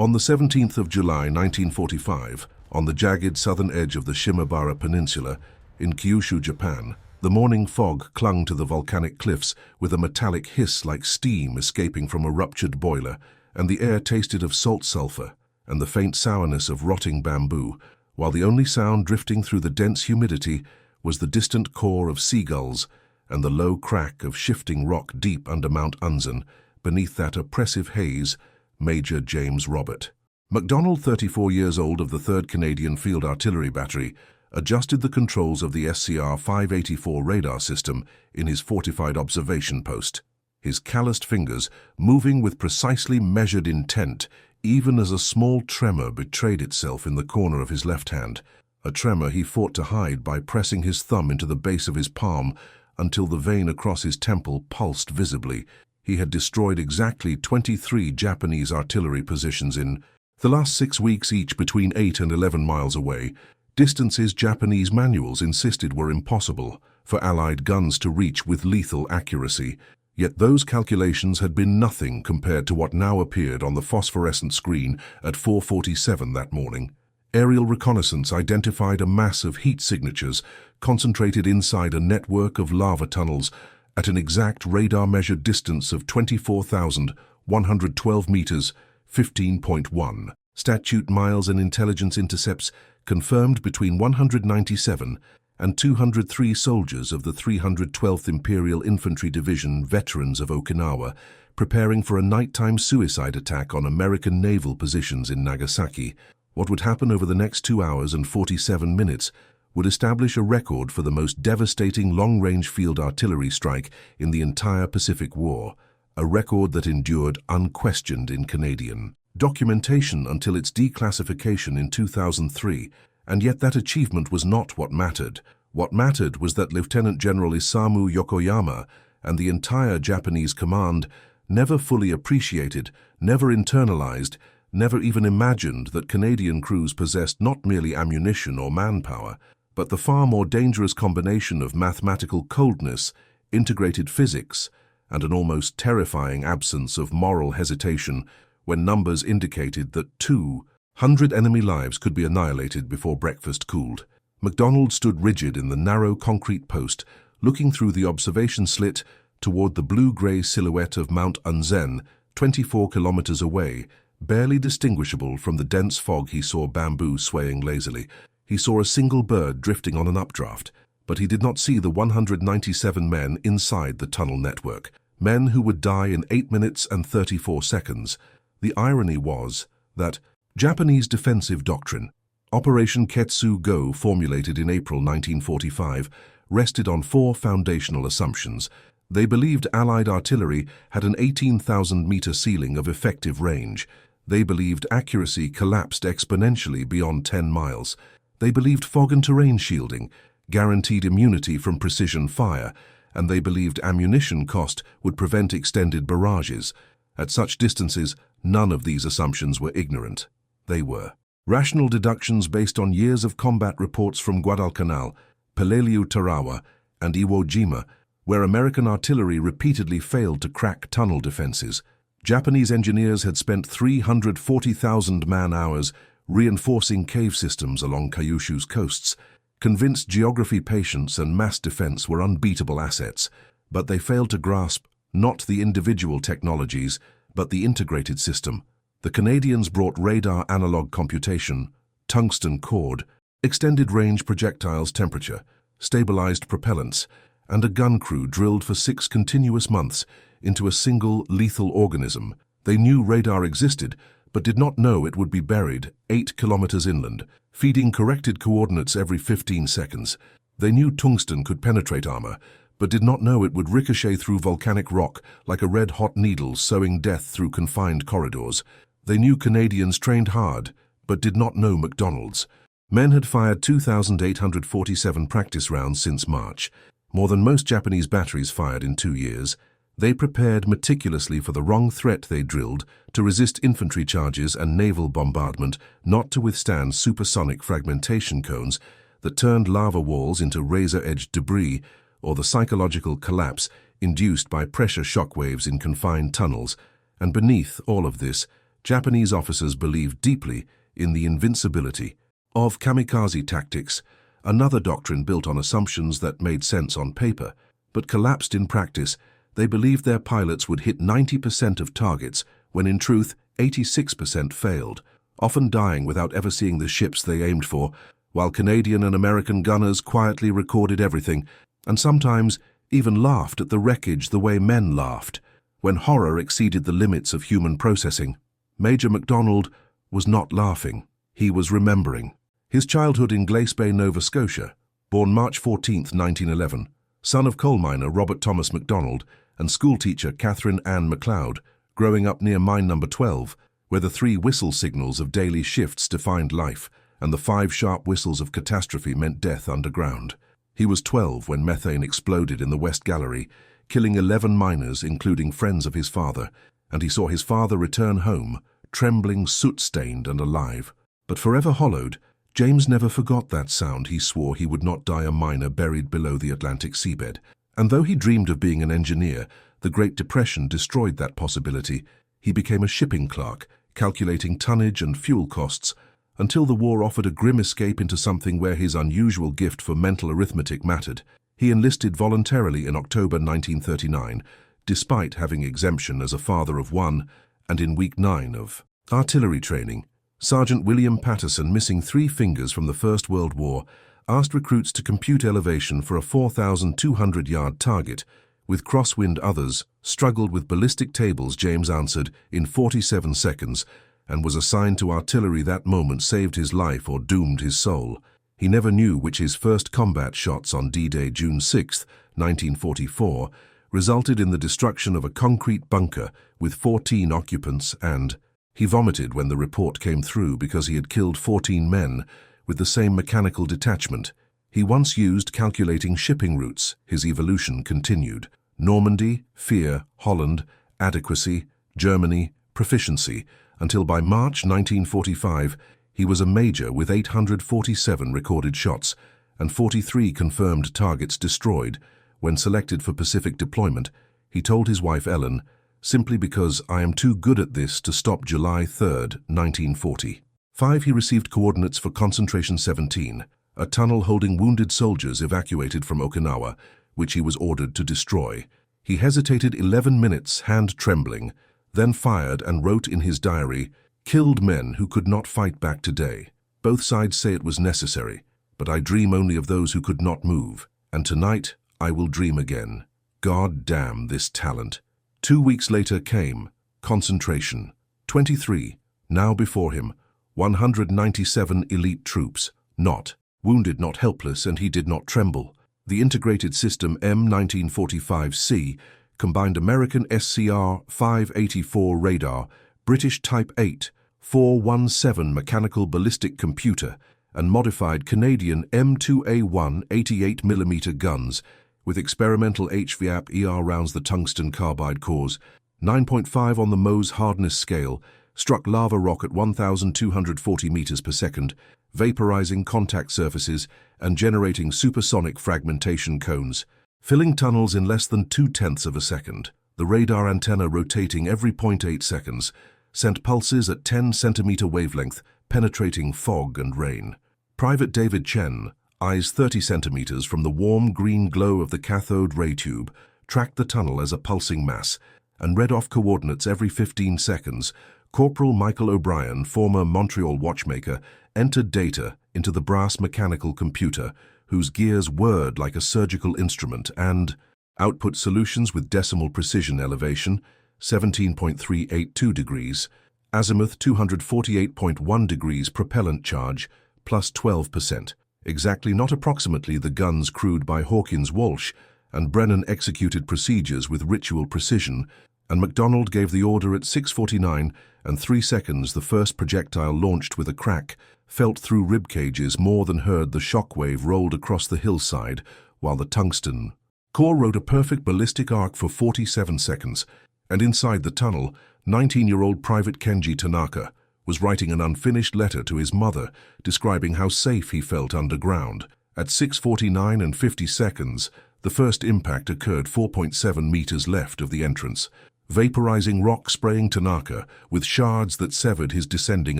On the 17th of July 1945, on the jagged southern edge of the Shimabara Peninsula in Kyushu, Japan, the morning fog clung to the volcanic cliffs with a metallic hiss like steam escaping from a ruptured boiler, and the air tasted of salt sulfur and the faint sourness of rotting bamboo, while the only sound drifting through the dense humidity was the distant caw of seagulls and the low crack of shifting rock deep under Mount Unzen. Beneath that oppressive haze, Major James Robert MacDonald, 34 years old, of the 3rd Canadian Field Artillery Battery, adjusted the controls of the SCR-584 radar system in his fortified observation post, his calloused fingers moving with precisely measured intent, even as a small tremor betrayed itself in the corner of his left hand, a tremor he fought to hide by pressing his thumb into the base of his palm until the vein across his temple pulsed visibly. He had destroyed exactly 23 Japanese artillery positions in the last 6 weeks, each between 8 and 11 miles away, distances Japanese manuals insisted were impossible for Allied guns to reach with lethal accuracy. Yet those calculations had been nothing compared to what now appeared on the phosphorescent screen at 4:47 that morning. Aerial reconnaissance identified a mass of heat signatures concentrated inside a network of lava tunnels at an exact radar-measured distance of 24,112 meters, 15.1 statute miles, and intelligence intercepts confirmed between 197 and 203 soldiers of the 312th Imperial Infantry Division, veterans of Okinawa, preparing for a nighttime suicide attack on American naval positions in Nagasaki. What would happen over the next 2 hours and 47 minutes would establish a record for the most devastating long-range field artillery strike in the entire Pacific War, a record that endured unquestioned in Canadian documentation until its declassification in 2003, and yet that achievement was not what mattered. What mattered was that Lieutenant General Isamu Yokoyama and the entire Japanese command never fully appreciated, never internalized, never even imagined that Canadian crews possessed not merely ammunition or manpower, but the far more dangerous combination of mathematical coldness, integrated physics, and an almost terrifying absence of moral hesitation when numbers indicated that 200 enemy lives could be annihilated before breakfast cooled. MacDonald stood rigid in the narrow concrete post, looking through the observation slit toward the blue-gray silhouette of Mount Unzen, 24 kilometers away, barely distinguishable from the dense fog. He saw bamboo swaying lazily. He saw a single bird drifting on an updraft, but he did not see the 197 men inside the tunnel network, men who would die in 8 minutes and 34 seconds. The irony was that Japanese defensive doctrine, Operation Ketsu Go, formulated in April 1945, rested on 4 foundational assumptions. They believed Allied artillery had an 18,000-meter ceiling of effective range. They believed accuracy collapsed exponentially beyond 10 miles. They believed fog and terrain shielding guaranteed immunity from precision fire, and they believed ammunition cost would prevent extended barrages. At such distances, none of these assumptions were ignorant. They were rational deductions based on years of combat reports from Guadalcanal, Peleliu Tarawa, and Iwo Jima, where American artillery repeatedly failed to crack tunnel defenses. Japanese engineers had spent 340,000 man-hours reinforcing cave systems along Kyushu's coasts, convinced geography patience and mass defense were unbeatable assets, but they failed to grasp not the individual technologies, but the integrated system. The Canadians brought radar analog computation, tungsten cord, extended range projectiles temperature, stabilized propellants, and a gun crew drilled for 6 continuous months into a single lethal organism. They knew radar existed, but did not know it would be buried 8 kilometers inland, feeding corrected coordinates every 15 seconds. They knew tungsten could penetrate armor, but did not know it would ricochet through volcanic rock like a red-hot needle sowing death through confined corridors. They knew Canadians trained hard, but did not know MacDonald's. Men had fired 2,847 practice rounds since March, more than most Japanese batteries fired in 2 years. They prepared meticulously for the wrong threat they drilled to resist infantry charges and naval bombardment, not to withstand supersonic fragmentation cones that turned lava walls into razor-edged debris, or the psychological collapse induced by pressure shock waves in confined tunnels. And beneath all of this, Japanese officers believed deeply in the invincibility of kamikaze tactics, another doctrine built on assumptions that made sense on paper, but collapsed in practice. They believed their pilots would hit 90% of targets, when in truth 86% failed, often dying without ever seeing the ships they aimed for, while Canadian and American gunners quietly recorded everything, and sometimes even laughed at the wreckage the way men laughed, when horror exceeded the limits of human processing. Major MacDonald was not laughing. He was remembering. His childhood in Glace Bay, Nova Scotia, born March 14, 1911, son of coal miner Robert Thomas MacDonald and schoolteacher Catherine Ann MacLeod, growing up near mine number 12, where the 3 whistle signals of daily shifts defined life, and the 5 sharp whistles of catastrophe meant death underground. He was 12 when methane exploded in the West Gallery, killing 11 miners, including friends of his father, and he saw his father return home, trembling, soot-stained and alive. But forever hollowed, James never forgot that sound. He swore he would not die a miner buried below the Atlantic seabed. And though he dreamed of being an engineer, the Great Depression destroyed that possibility. He became a shipping clerk, calculating tonnage and fuel costs, until the war offered a grim escape into something where his unusual gift for mental arithmetic mattered. He enlisted voluntarily in October 1939, despite having exemption as a father of 1, and in week 9 of artillery training. Sergeant William Patterson, missing 3 fingers from the First World War, asked recruits to compute elevation for a 4,200-yard target. With crosswind, others struggled with ballistic tables. James answered in 47 seconds and was assigned to artillery. That moment saved his life or doomed his soul. He never knew which. His first combat shots on D-Day, June 6, 1944, resulted in the destruction of a concrete bunker with 14 occupants, and he vomited when the report came through because he had killed 14 men with the same mechanical detachment he once used calculating shipping routes. His evolution continued. Normandy, fear, Holland, adequacy, Germany, proficiency, until by March 1945 he was a major with 847 recorded shots and 43 confirmed targets destroyed. When selected for Pacific deployment, he told his wife Ellen, "Simply because I am too good at this to stop." July 3, 1945. He received coordinates for Concentration 17, a tunnel holding wounded soldiers evacuated from Okinawa, which he was ordered to destroy. He hesitated 11 minutes, hand trembling, then fired and wrote in his diary, "Killed men who could not fight back today. Both sides say it was necessary, but I dream only of those who could not move, and tonight I will dream again. God damn this talent." 2 weeks later came Concentration 23. Now before him, 197 elite troops, not wounded, not helpless, and he did not tremble. The integrated system M1945C combined American SCR-584 radar, British Type 8, 417 mechanical ballistic computer, and modified Canadian M2A1 88mm guns, with experimental HVAP-ER rounds. The tungsten carbide cores, 9.5 on the Mohs hardness scale, struck lava rock at 1,240 meters per second, vaporizing contact surfaces and generating supersonic fragmentation cones, filling tunnels in less than 0.2 of a second. The radar antenna, rotating every 0.8 seconds, sent pulses at 10-centimeter wavelength, penetrating fog and rain. Private David Chen, eyes 30 centimeters from the warm green glow of the cathode ray tube, tracked the tunnel as a pulsing mass and read off coordinates every 15 seconds. Corporal Michael O'Brien, former Montreal watchmaker, entered data into the brass mechanical computer, whose gears whirred like a surgical instrument, and output solutions with decimal precision. Elevation 17.382 degrees, azimuth 248.1 degrees, propellant charge plus 12%. Exactly, not approximately. The guns, crewed by Hawkins Walsh, and Brennan executed procedures with ritual precision, and MacDonald gave the order at 6:49 and 3 seconds. The first projectile, launched with a crack, felt through rib cages more than heard. The shockwave rolled across the hillside, while the tungsten core rode a perfect ballistic arc for 47 seconds. And inside the tunnel, 19-year-old Private Kenji Tanaka was writing an unfinished letter to his mother, describing how safe he felt underground. At 6:49 and 50 seconds, the first impact occurred 4.7 meters left of the entrance. vaporizing rock spraying Tanaka with shards that severed his descending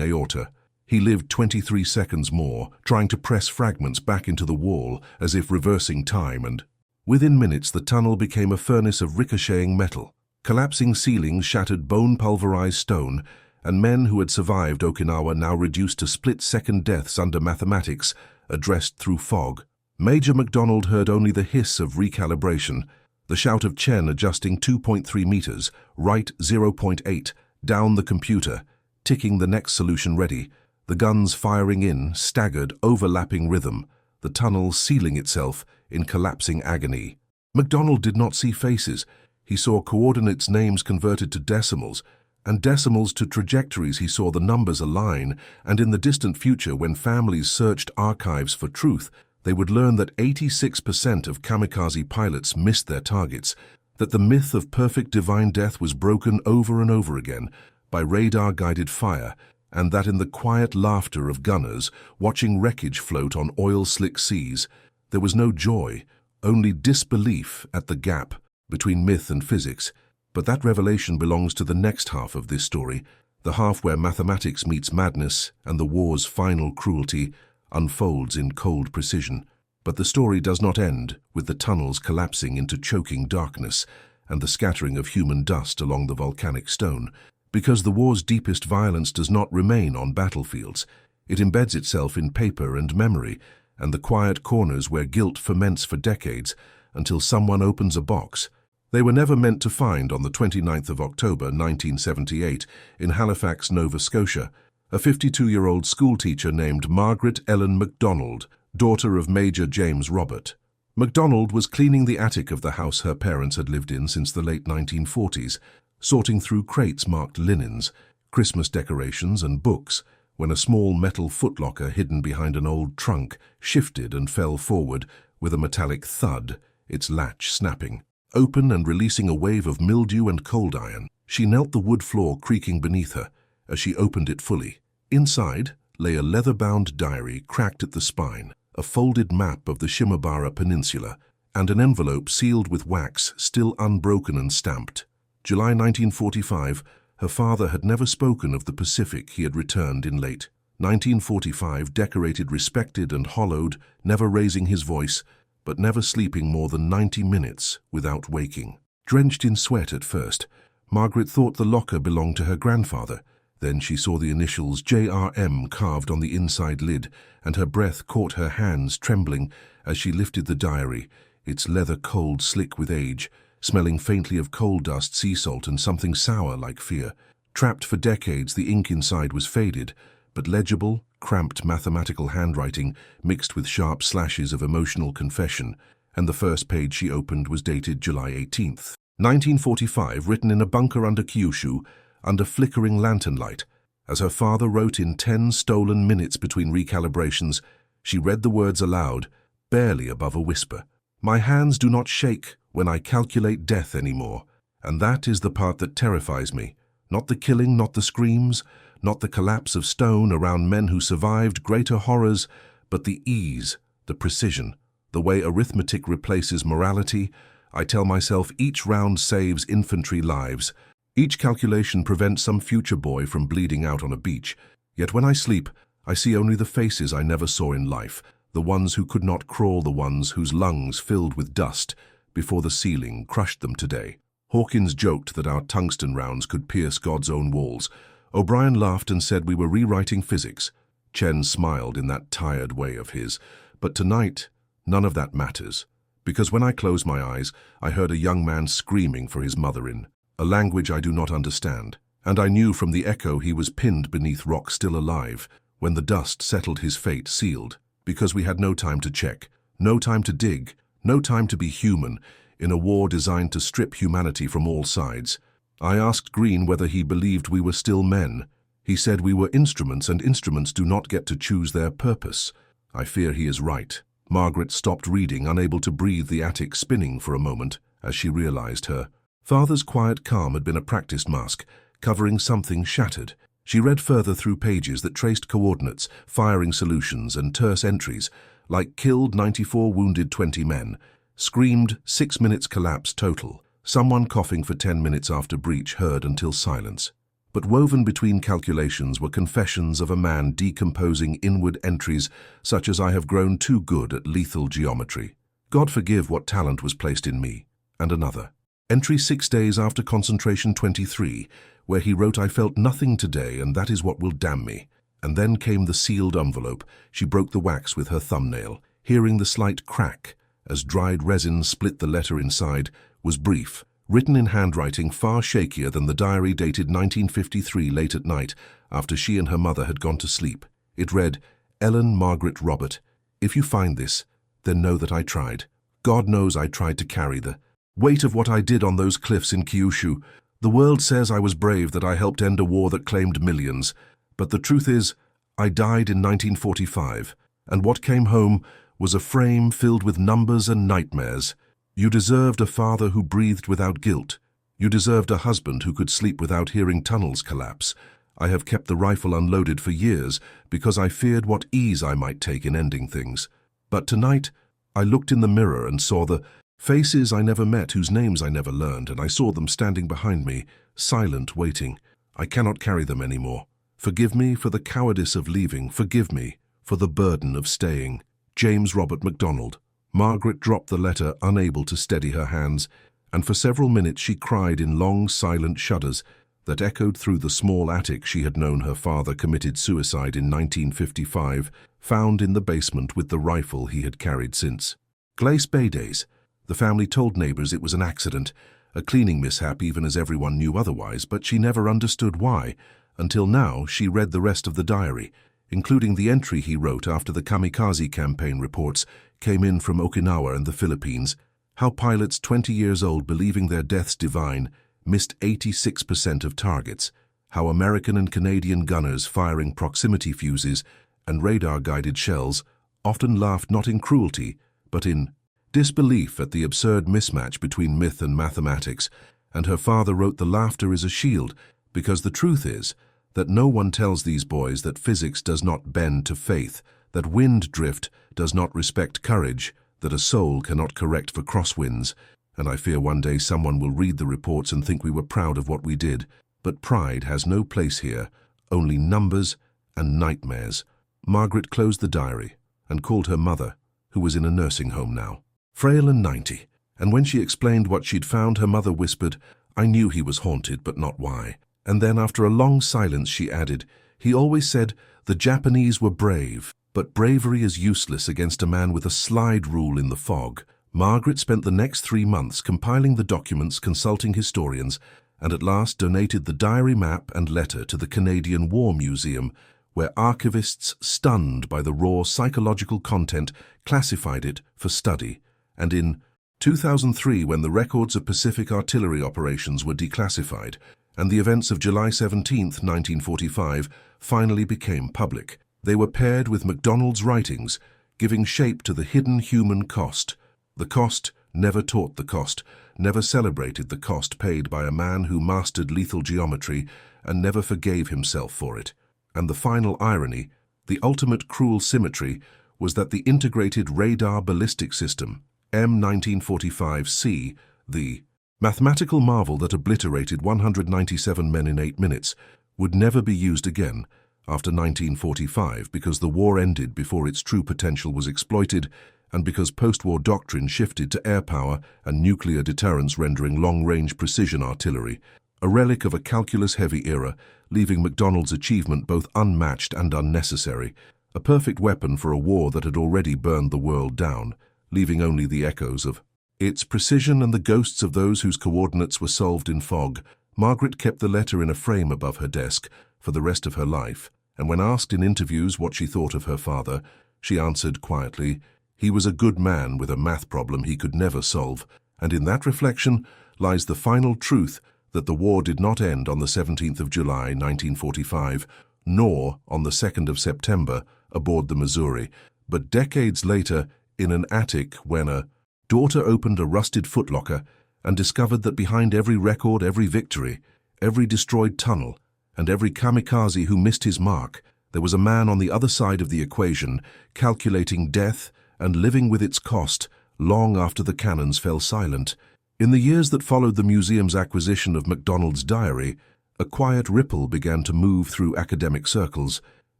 aorta. He lived 23 seconds more, trying to press fragments back into the wall as if reversing time, and within minutes the tunnel became a furnace of ricocheting metal. Collapsing ceilings shattered bone-pulverized stone, and men who had survived Okinawa now reduced to split-second deaths under mathematics, addressed through fog. Major MacDonald heard only the hiss of recalibration, the shout of Chen adjusting 2.3 meters, right 0.8, down the computer, ticking the next solution ready, the guns firing in staggered, overlapping rhythm, the tunnel sealing itself in collapsing agony. MacDonald did not see faces. He saw coordinates, names converted to decimals, and decimals to trajectories. He saw the numbers align, and in the distant future, when families searched archives for truth, they would learn that 86% of kamikaze pilots missed their targets, that the myth of perfect divine death was broken over and over again by radar-guided fire, and that in the quiet laughter of gunners watching wreckage float on oil-slick seas, there was no joy, only disbelief at the gap between myth and physics. But that revelation belongs to the next half of this story, the half where mathematics meets madness and the war's final cruelty unfolds in cold precision. But the story does not end with the tunnels collapsing into choking darkness and the scattering of human dust along the volcanic stone, because the war's deepest violence does not remain on battlefields. It embeds itself in paper and memory, and the quiet corners where guilt ferments for decades until someone opens a box they were never meant to find. On the 29th of October 1978, in Halifax, Nova Scotia, a 52-year-old schoolteacher named Margaret Ellen MacDonald, daughter of Major James Robert. MacDonald was cleaning the attic of the house her parents had lived in since the late 1940s, sorting through crates marked linens, Christmas decorations and books, when a small metal footlocker hidden behind an old trunk shifted and fell forward with a metallic thud, its latch snapping. Open and releasing a wave of mildew and cold iron, she knelt the wood floor creaking beneath her as she opened it fully. Inside lay a leather-bound diary cracked at the spine, a folded map of the Shimabara Peninsula, and an envelope sealed with wax still unbroken and stamped. July 1945, her father had never spoken of the Pacific he had returned in late 1945, decorated, respected and hollowed, never raising his voice, but never sleeping more than 90 minutes without waking. Drenched in sweat at first, Margaret thought the locker belonged to her grandfather. Then she saw the initials JRM carved on the inside lid, and her breath caught her hands trembling as she lifted the diary, its leather cold, slick with age, smelling faintly of coal dust, sea salt, and something sour like fear. Trapped for decades, the ink inside was faded, but legible, cramped mathematical handwriting mixed with sharp slashes of emotional confession, and the first page she opened was dated July 18th, 1945, written in a bunker under Kyushu, under flickering lantern light. As her father wrote in 10 stolen minutes between recalibrations, she read the words aloud, barely above a whisper. "My hands do not shake when I calculate death anymore, and that is the part that terrifies me. Not the killing, not the screams, not the collapse of stone around men who survived greater horrors, but the ease, the precision, the way arithmetic replaces morality. I tell myself each round saves infantry lives. Each calculation prevents some future boy from bleeding out on a beach. Yet when I sleep, I see only the faces I never saw in life, the ones who could not crawl, the ones whose lungs filled with dust before the ceiling crushed them today." Hawkins joked that our tungsten rounds could pierce God's own walls. O'Brien laughed and said we were rewriting physics. Chen smiled in that tired way of his. But tonight, none of that matters, because when I closed my eyes, I heard a young man screaming for his mother in a language I do not understand, and I knew from the echo he was pinned beneath rock, still alive, when the dust settled, his fate sealed, because we had no time to check, no time to dig, no time to be human, in a war designed to strip humanity from all sides. I asked Green whether he believed we were still men. He said we were instruments, and instruments do not get to choose their purpose. I fear he is right. Margaret stopped reading, unable to breathe, the attic spinning for a moment as she realized her father's quiet calm had been a practice mask, covering something shattered. She read further through pages that traced coordinates, firing solutions, and terse entries, like killed 94, wounded 20 men, screamed 6 minutes collapse total, Someone coughing for 10 minutes after breach heard until silence. But woven between calculations were confessions of a man decomposing inward entries such as I have grown too good at lethal geometry. God forgive what talent was placed in me. And another. Entry 6 days after concentration 23, where he wrote, I felt nothing today and that is what will damn me. And then came the sealed envelope. She broke the wax with her thumbnail, hearing the slight crack as dried resin split the letter inside, was brief, written in handwriting far shakier than the diary dated 1953 late at night after she and her mother had gone to sleep. It read, Ellen Margaret Robert, if you find this, then know that I tried. God knows I tried to carry the weight of what I did on those cliffs in Kyushu. The world says I was brave, that I helped end a war that claimed millions. But the truth is, I died in 1945, and what came home was a frame filled with numbers and nightmares. You deserved a father who breathed without guilt. You deserved a husband who could sleep without hearing tunnels collapse. I have kept the rifle unloaded for years because I feared what ease I might take in ending things. But tonight, I looked in the mirror and saw the faces I never met, whose names I never learned, and I saw them standing behind me, silent, waiting. I cannot carry them anymore. Forgive me for the cowardice of leaving. Forgive me for the burden of staying. James Robert MacDonald. Margaret dropped the letter, unable to steady her hands, and for several minutes she cried in long, silent shudders that echoed through the small attic she had known her father committed suicide in 1955, found in the basement with the rifle he had carried since. Glace Bay days. The family told neighbors it was an accident, a cleaning mishap even as everyone knew otherwise, but she never understood why, until now she read the rest of the diary, including the entry he wrote after the Kamikaze campaign reports came in from Okinawa and the Philippines, how pilots 20 years old believing their deaths divine missed 86% of targets, how American and Canadian gunners firing proximity fuses and radar-guided shells often laughed not in cruelty, but in disbelief at the absurd mismatch between myth and mathematics, and her father wrote the laughter is a shield, because the truth is that no one tells these boys that physics does not bend to faith, that wind drift does not respect courage, that a soul cannot correct for crosswinds, and I fear one day someone will read the reports and think we were proud of what we did. But pride has no place here, only numbers and nightmares. Margaret closed the diary and called her mother, who was in a nursing home now, frail and 90, and when she explained what she'd found, her mother whispered, I knew he was haunted, but not why. And then after a long silence she added, he always said the Japanese were brave, but bravery is useless against a man with a slide rule in the fog. Margaret spent the next 3 months compiling the documents, consulting historians, and at last donated the diary map and letter to the Canadian War Museum, where archivists, stunned by the raw psychological content, classified it for study. And in 2003, when the records of Pacific artillery operations were declassified, and the events of July 17, 1945, finally became public, they were paired with MacDonald's writings, giving shape to the hidden human cost. The cost never taught the cost, never celebrated the cost paid by a man who mastered lethal geometry and never forgave himself for it. And the final irony, the ultimate cruel symmetry, was that the integrated radar ballistic system, M1945C, the mathematical marvel that obliterated 197 men in 8 minutes, would never be used again after 1945 because the war ended before its true potential was exploited and because post-war doctrine shifted to air power and nuclear deterrence, rendering long-range precision artillery, a relic of a calculus-heavy era, leaving MacDonald's achievement both unmatched and unnecessary, a perfect weapon for a war that had already burned the world down, leaving only the echoes of its precision and the ghosts of those whose coordinates were solved in fog. Margaret kept the letter in a frame above her desk for the rest of her life, and when asked in interviews what she thought of her father, she answered quietly, he was a good man with a math problem he could never solve, and in that reflection lies the final truth that the war did not end on the 17th of July, 1945, nor on the 2nd of September aboard the Missouri, but decades later in an attic when a daughter opened a rusted footlocker and discovered that behind every record, every victory, every destroyed tunnel, and every kamikaze who missed his mark, there was a man on the other side of the equation, calculating death and living with its cost long after the cannons fell silent. In the years that followed the museum's acquisition of MacDonald's diary, a quiet ripple began to move through academic circles,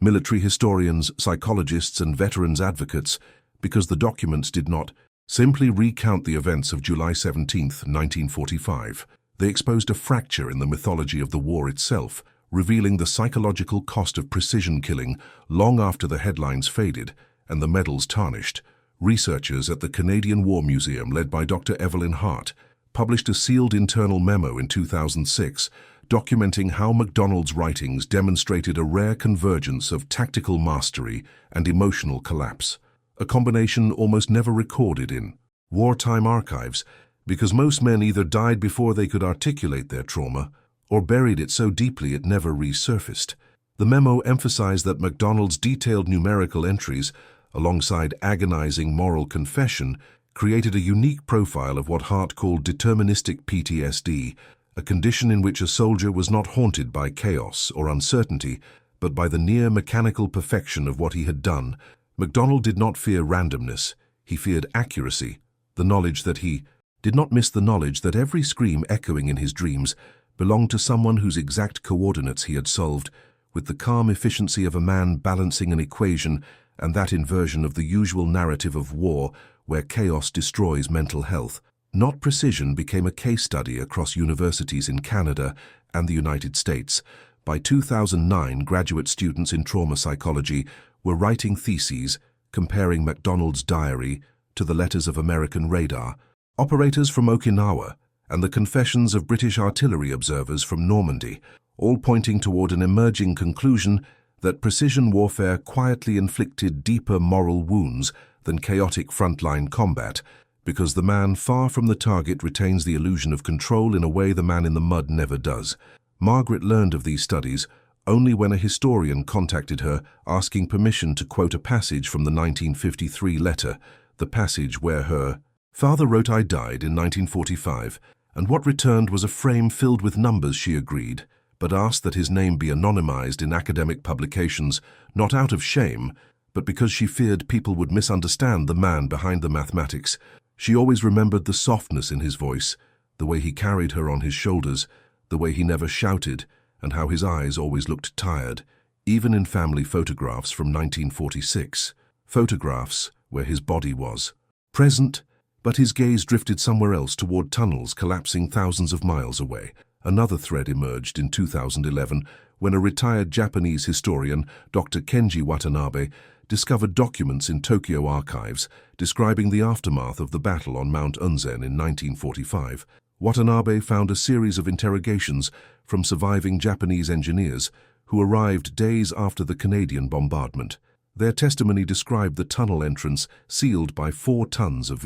military historians, psychologists, and veterans advocates, because the documents did not simply recount the events of July 17, 1945. They exposed a fracture in the mythology of the war itself, revealing the psychological cost of precision killing long after the headlines faded and the medals tarnished. Researchers at the Canadian War Museum, led by Dr. Evelyn Hart, published a sealed internal memo in 2006 documenting how MacDonald's writings demonstrated a rare convergence of tactical mastery and emotional collapse, a combination almost never recorded in wartime archives, because most men either died before they could articulate their trauma or buried it so deeply it never resurfaced. The memo emphasized that MacDonald's detailed numerical entries, alongside agonizing moral confession, created a unique profile of what Hart called deterministic PTSD, a condition in which a soldier was not haunted by chaos or uncertainty, but by the near mechanical perfection of what he had done. MacDonald did not fear randomness, he feared accuracy, the knowledge that he did not miss the knowledge that every scream echoing in his dreams belonged to someone whose exact coordinates he had solved, with the calm efficiency of a man balancing an equation, and that inversion of the usual narrative of war where chaos destroys mental health. Not precision became a case study across universities in Canada and the United States. By 2009, graduate students in trauma psychology were writing theses comparing MacDonald's diary to the letters of American radar, operators from Okinawa, and the confessions of British artillery observers from Normandy, all pointing toward an emerging conclusion that precision warfare quietly inflicted deeper moral wounds than chaotic frontline combat, because the man far from the target retains the illusion of control in a way the man in the mud never does. Margaret learned of these studies only when a historian contacted her asking permission to quote a passage from the 1953 letter, the passage where her father wrote, "I died in 1945, and what returned was a frame filled with numbers," she agreed, but asked that his name be anonymized in academic publications, not out of shame, but because she feared people would misunderstand the man behind the mathematics. She always remembered the softness in his voice, the way he carried her on his shoulders, the way he never shouted, and how his eyes always looked tired, even in family photographs from 1946, photographs where his body was present, but his gaze drifted somewhere else toward tunnels collapsing thousands of miles away. Another thread emerged in 2011 when a retired Japanese historian, Dr. Kenji Watanabe, discovered documents in Tokyo archives describing the aftermath of the battle on Mount Unzen in 1945. Watanabe found a series of interrogations from surviving Japanese engineers who arrived days after the Canadian bombardment. Their testimony described the tunnel entrance sealed by 4 tons of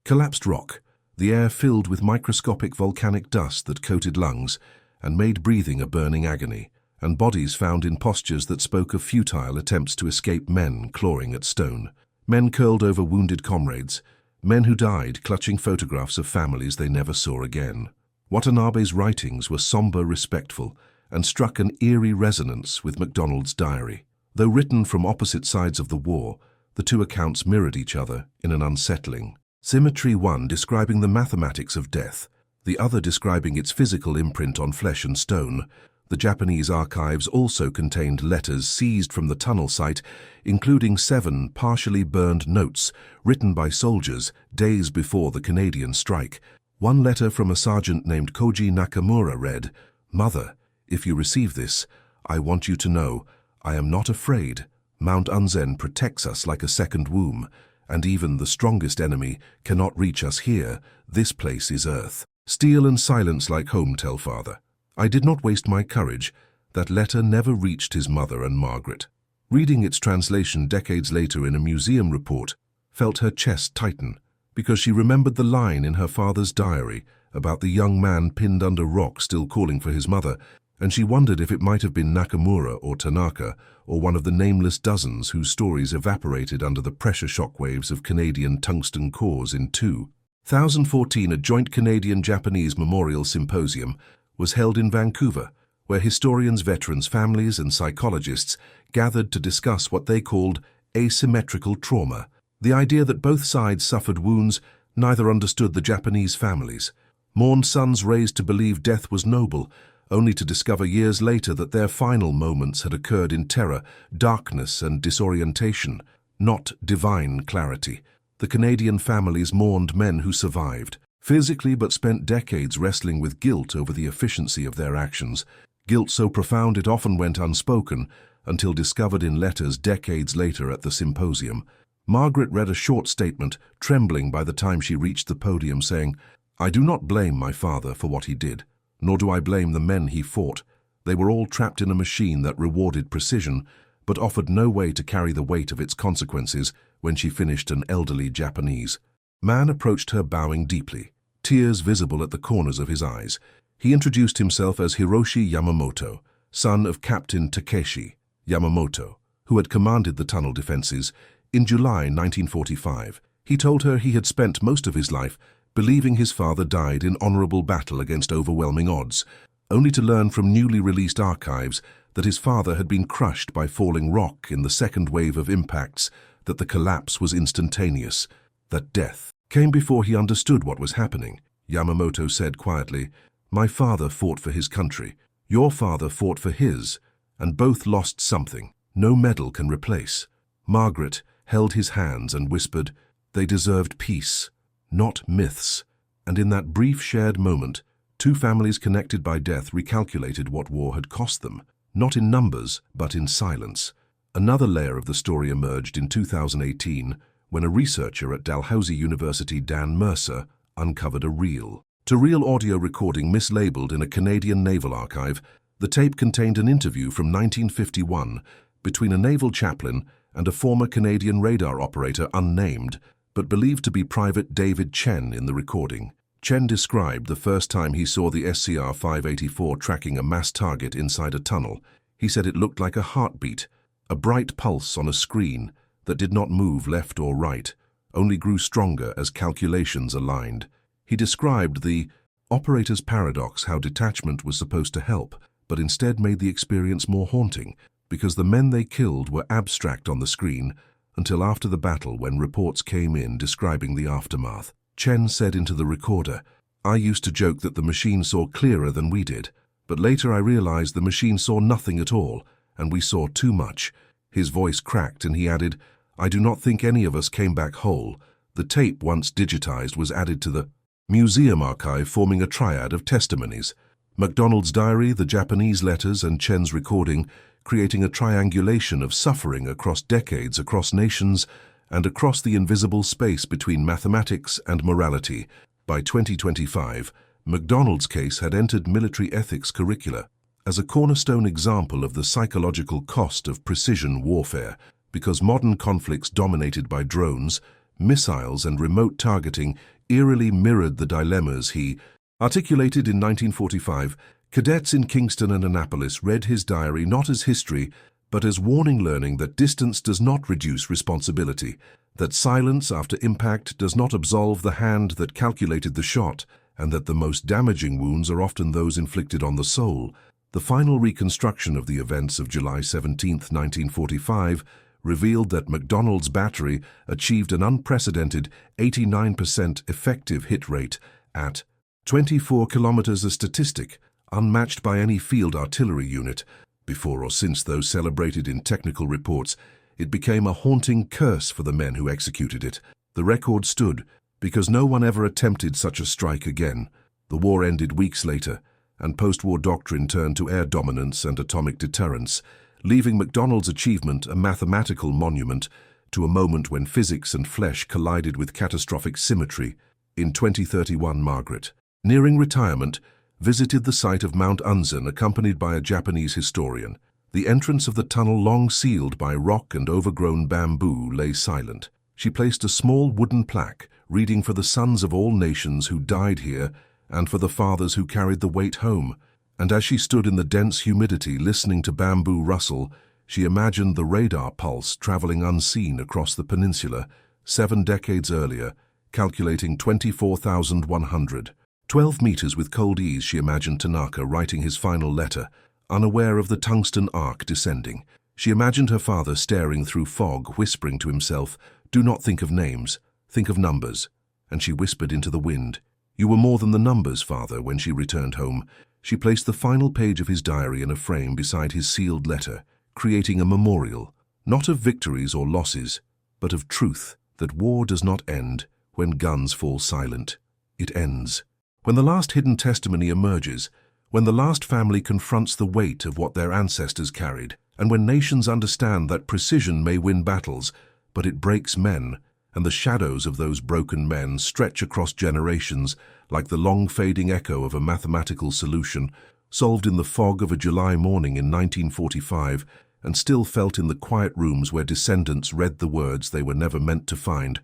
collapsed rock, the air filled with microscopic volcanic dust that coated lungs and made breathing a burning agony, and bodies found in postures that spoke of futile attempts to escape, men clawing at stone, men curled over wounded comrades, men who died clutching photographs of families they never saw again. Watanabe's writings were somber, respectful, and struck an eerie resonance with MacDonald's diary. Though written from opposite sides of the war, the two accounts mirrored each other in an unsettling symmetry, one describing the mathematics of death, the other describing its physical imprint on flesh and stone. The Japanese archives also contained letters seized from the tunnel site, including 7 partially burned notes written by soldiers days before the Canadian strike. One letter from a sergeant named Koji Nakamura read, "Mother, if you receive this, I want you to know, I am not afraid. Mount Unzen protects us like a second womb, and even the strongest enemy cannot reach us here. This place is earth. Steel and silence like home, tell father." I did not waste my courage. That letter never reached his mother and Margaret. Reading its translation decades later in a museum report felt her chest tighten, because she remembered the line in her father's diary about the young man pinned under rock still calling for his mother, and she wondered if it might have been Nakamura or Tanaka or one of the nameless dozens whose stories evaporated under the pressure shockwaves of Canadian tungsten cores in 2014. A joint Canadian-Japanese memorial symposium was held in Vancouver, where historians, veterans, families, and psychologists gathered to discuss what they called asymmetrical trauma, the idea that both sides suffered wounds neither understood. The Japanese families, Mourned sons raised to believe death was noble, only to discover years later that their final moments had occurred in terror, darkness, and disorientation, not divine clarity. The Canadian families mourned men who survived, physically, but spent decades wrestling with guilt over the efficiency of their actions, guilt so profound it often went unspoken until discovered in letters decades later at the symposium. Margaret read a short statement, trembling by the time she reached the podium, saying, "I do not blame my father for what he did, nor do I blame the men he fought. They were all trapped in a machine that rewarded precision, but offered no way to carry the weight of its consequences." When she finished, an elderly Japanese man approached her, bowing deeply, tears visible at the corners of his eyes. He introduced himself as Hiroshi Yamamoto, son of Captain Takeshi Yamamoto, who had commanded the tunnel defenses. In July 1945, he told her he had spent most of his life believing his father died in honorable battle against overwhelming odds, only to learn from newly released archives that his father had been crushed by falling rock in the second wave of impacts, that the collapse was instantaneous, that death came before he understood what was happening. Yamamoto said quietly, "My father fought for his country. Your father fought for his, and both lost something no medal can replace." Margaret held his hands and whispered, "They deserved peace, not myths." And in that brief shared moment, two families connected by death recalculated what war had cost them, not in numbers, but in silence. Another layer of the story emerged in 2018 when a researcher at Dalhousie University, Dan Mercer, uncovered a reel-to-reel audio recording mislabeled in a Canadian naval archive. The tape contained an interview from 1951 between a naval chaplain and a former Canadian radar operator unnamed, but believed to be Private David Chen in the recording. Chen described the first time he saw the SCR-584 tracking a mass target inside a tunnel. He said it looked like a heartbeat, a bright pulse on a screen that did not move left or right, only grew stronger as calculations aligned. He described the operator's paradox, how detachment was supposed to help, but instead made the experience more haunting, because the men they killed were abstract on the screen until after the battle, when reports came in describing the aftermath. Chen said into the recorder, "I used to joke that the machine saw clearer than we did, but later I realized the machine saw nothing at all, and we saw too much." His voice cracked and he added, "I do not think any of us came back whole." The tape, once digitized, was added to the museum archive, forming a triad of testimonies: MacDonald's diary, the Japanese letters, and Chen's recording, creating a triangulation of suffering across decades, across nations, and across the invisible space between mathematics and morality. By 2025, MacDonald's case had entered military ethics curricula as a cornerstone example of the psychological cost of precision warfare, because modern conflicts dominated by drones, missiles, and remote targeting eerily mirrored the dilemmas he articulated in 1945. Cadets in Kingston and Annapolis read his diary not as history, but as warning, learning that distance does not reduce responsibility, that silence after impact does not absolve the hand that calculated the shot, and that the most damaging wounds are often those inflicted on the soul. The final reconstruction of the events of July 17, 1945, revealed that MacDonald's battery achieved an unprecedented 89% effective hit rate at 24 kilometers, a statistic unmatched by any field artillery unit. Before or since those celebrated in technical reports, it became a haunting curse for the men who executed it. The record stood because no one ever attempted such a strike again. The war ended weeks later, and post-war doctrine turned to air dominance and atomic deterrence, leaving MacDonald's achievement a mathematical monument to a moment when physics and flesh collided with catastrophic symmetry. In 2031, Margaret, nearing retirement, visited the site of Mount Unzen accompanied by a Japanese historian. The entrance of the tunnel, long sealed by rock and overgrown bamboo, lay silent. She placed a small wooden plaque reading, "For the sons of all nations who died here, and for the fathers who carried the weight home." And as she stood in the dense humidity listening to bamboo rustle, she imagined the radar pulse traveling unseen across the peninsula 7 decades earlier, calculating 24,112 meters with cold ease. She imagined Tanaka writing his final letter, unaware of the tungsten arc descending. She imagined her father staring through fog, whispering to himself, "Do not think of names, think of numbers." And she whispered into the wind, "You were more than the numbers, Father." When she returned home, she placed the final page of his diary in a frame beside his sealed letter, creating a memorial, not of victories or losses, but of truth, that war does not end when guns fall silent. It ends when the last hidden testimony emerges, when the last family confronts the weight of what their ancestors carried, and when nations understand that precision may win battles, but it breaks men, and the shadows of those broken men stretch across generations like the long-fading echo of a mathematical solution solved in the fog of a July morning in 1945 and still felt in the quiet rooms where descendants read the words they were never meant to find.